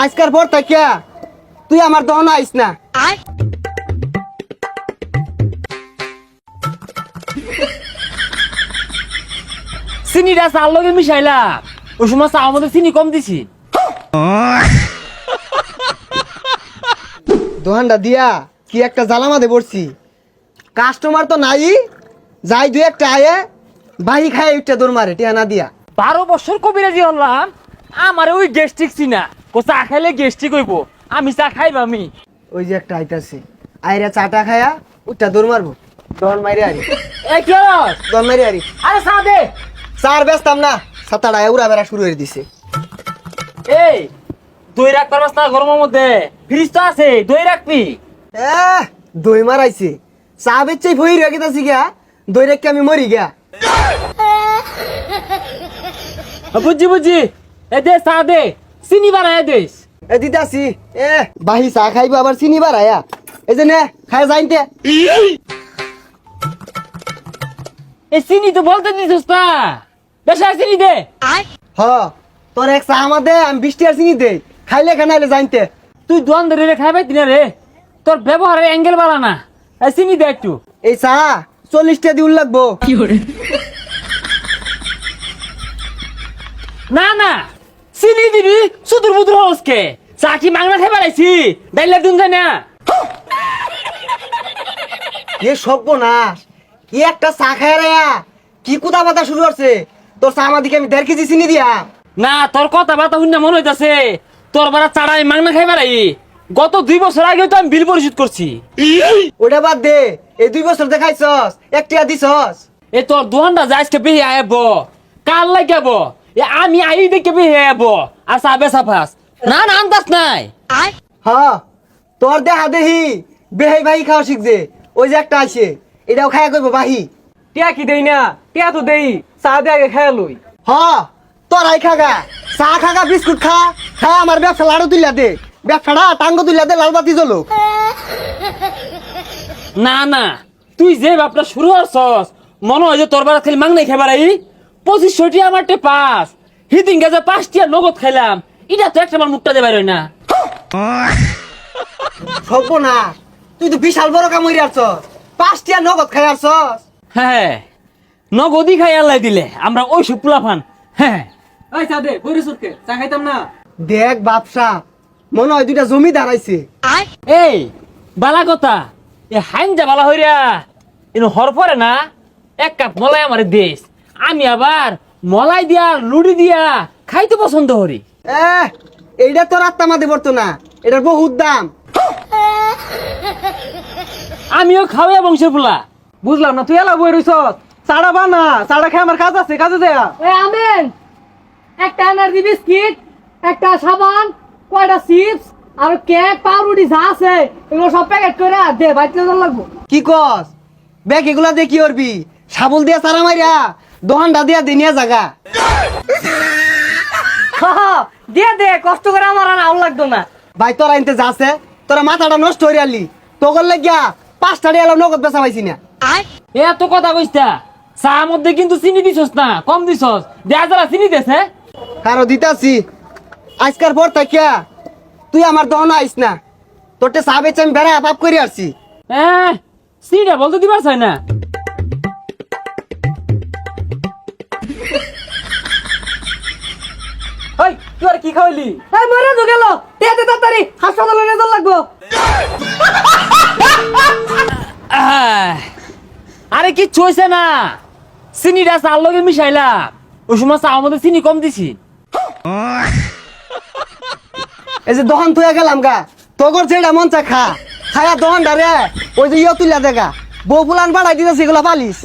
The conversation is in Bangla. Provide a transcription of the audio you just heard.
আজকার পর থেকে তুই আমার দহন আইস না। চিনিটা চার লগে মিশাইলা ওই সময় চার মধ্যে চিনি কম দিছি। দোহানটা দিয়া কি একটা জ্বালামাতে পড়ছি, কাস্টমার তো নাই, যাই দুই একটা আয়ে বাহি খায় একটা দৌড় মারে টিয়া না দিয়া। 12 বছর কবিরাজি হলাম, আমার ওই গ্যাস্ট্রিক চিনা ও চা খাইলে গ্যাস্ট্রিক হইব, আমি চা খাইব আমি। ওই যে একটা আইতাছে, আইরা চাটা খায়া উঠটা দৌড় মারবো, দহন মারি আরি, এই কি হস? দহন মারি আরি। আরে চা দে। চার ব্যস্তাম না, সাতাটা উড়া বেড়া শুরু করে দিছে। এই দই রাখ পারবাস না গরমের মধ্যে? ফ্রিজ তো আছে, দই রাখবি। দই মারাইছে, চা বেচে ভই রেখেছি গা, দই রেখে আমি মরি গা। বুঝছি বুঝছি, এ দে চা দে, চিনি বানায় দেস। এ দিদাসি, বাহি চা খাইবো আবার চিনি বাড়ায়া, এই যে নে খায় যাইতে। এই চিনি তো বলতে দিছিস না, বেশা চিনি দে। হ তোর এক চা আমাদে, আমি 20 টাকার চিনি দেই, খাইলে খানাইলে জানতে। তুই দোয়ান ধরে খাইবে দিনা রে, তোর ব্যবহারের অ্যাঙ্গেল বাড়া না। এই চিনি দে একটু। এই চা 40 টাকা দিউল লাগবো। না না চিনি দিবি, সুদূর বুদুর হসকে চা কি মাংনা খাইবার আইছি, ডাইলা দুন যায় না। এ সর্বনাশ, কি একটা চা খায় রে, কি কুদা বাতা শুরু করছে। তোর চা আমাদিকে আমি 1.5 কেজি চিনি দিয়া। না তোর কথা বার্তা শুনে মনে হইতাছে তোর বারা চাড়াই মাংনা খাইবার আই। গত 2 বছর আগে তো আমি বিল পরিশোধ করছি। ওটা বাদ দে, এই 2 বছর দেখাইছস, 1 টাকা দিছস। এ তোর দোহানটা যাইসকে বেহে আইব, কাল লাগাব, এ আমি আই দেখে বেহে আইব, আর সাবে সাফাস না না আন্দাজ নাই। হ তোর দেহা দেহি বেহাই ভাই খাওয়া শিখছে, ওই যে একটা আছে এটাও খায়া কইব বাহি। টিয়া কি দেই না, টিয়া তো দেই, চা দে আগে খাইয়া লই। হ তোরাই খাগা, চা খাগা, বিস্কুট খা, খা আমার ব্যবসা লাড়ু তুলিয়া দে, ব্যবসাটা টাঙ্গ তুলিয়া দে, লাল বাতি জ্বলো। না না তুই যে বাপটা শুরু হচ্ছস, মনে হয় যে তোর বারা খালি মাংনাই খাইবার আই। 2500 টি আমার পাস, হিদিন গেছে 5 টিয়া নগদ খাইলাম, এটা তো একটা আমার মুখটা দেবার হয় না। সব না, তুই তো বিশাল বড় কাম হইরে আসছস, 5 টাকা নগদ খাই আসছস। হ্যাঁ নগদই খাই আল্লাহ দিলে আমরা ওই সব পোলাফান। হ্যাঁ ওই চা দে, বইরে চা খাইতাম না। দেখ বাপসা, মনে হয় 2টা জমি দাঁড়াইছে। এই বালা কথা, এ হাইনজা বালা হইরা এনে হর পরে না, 1 কাপ মলাই আমার দেশ, আমি আবার মলাই দিয়া লুড়ি দিয়া খাইতে পছন্দ করি। এইটা তোর আত্মা মাদে পড়তো না, এটার বহুত দাম। আমিও খাওয়া বংশের পোলা। বুঝলাম না, তুই এলা বই রইছ, চাড়া বানা, চাড়া খাই আমার কাজ আছে, কাজে দেয়া। আমেন, একটা এনার্জি বিস্কিট, একটা সাবান, কয়টা চিপস আর কেক পাউরুটি যা আছে এগুলো সব প্যাকেট করে দে, বাইতে লাগবো। কি কস ব্যাগ এগুলা দিয়ে কি করবি? সাবল দিয়া সারা মারিয়া দোহানটা দিয়া দিনিয়া জাগা। দিয়ে দে, কষ্ট করে আমার আর আউল লাগতো না। ভাই তোরা আনতে যাচ্ছে, তোরা মাথাটা নষ্ট হয়ে আলি, তোর লাগিয়া 5 টাকা এলাম নগদ বেচা পাইছি না। এত কথা কইস্তা, চা মধ্যে কিন্তু চিনি দিছস না, কম দিছস, দেয়া যারা চিনি দেছে। কারো দিতাছি, আজকার পর থাকিয়া তুই আমার দহন আইস না, তোরটে চা বেচে আমি বেড়া পাপ করে আসছি। চিনিটা বলতে দিবার চাই না। ওই তুই আর কি খাওয়াইলি? এই মরে তো গেল, দে দে তাড়াতাড়ি হাসপাতালে নিয়ে যাওয়া লাগবো। আরে কি চইছে না, চিনিটা চার লগে মিশাইলা ওই সময় চা মধ্যে চিনি কম দিছি। এই যে দহন তুই গেলাম গা, তোর যেটা মন চা খা, খায়া দহনটা রে ওই যে তুলিয়া দেখা বউ ফুলান বাড়াই দিতেছি এগুলা পালিস।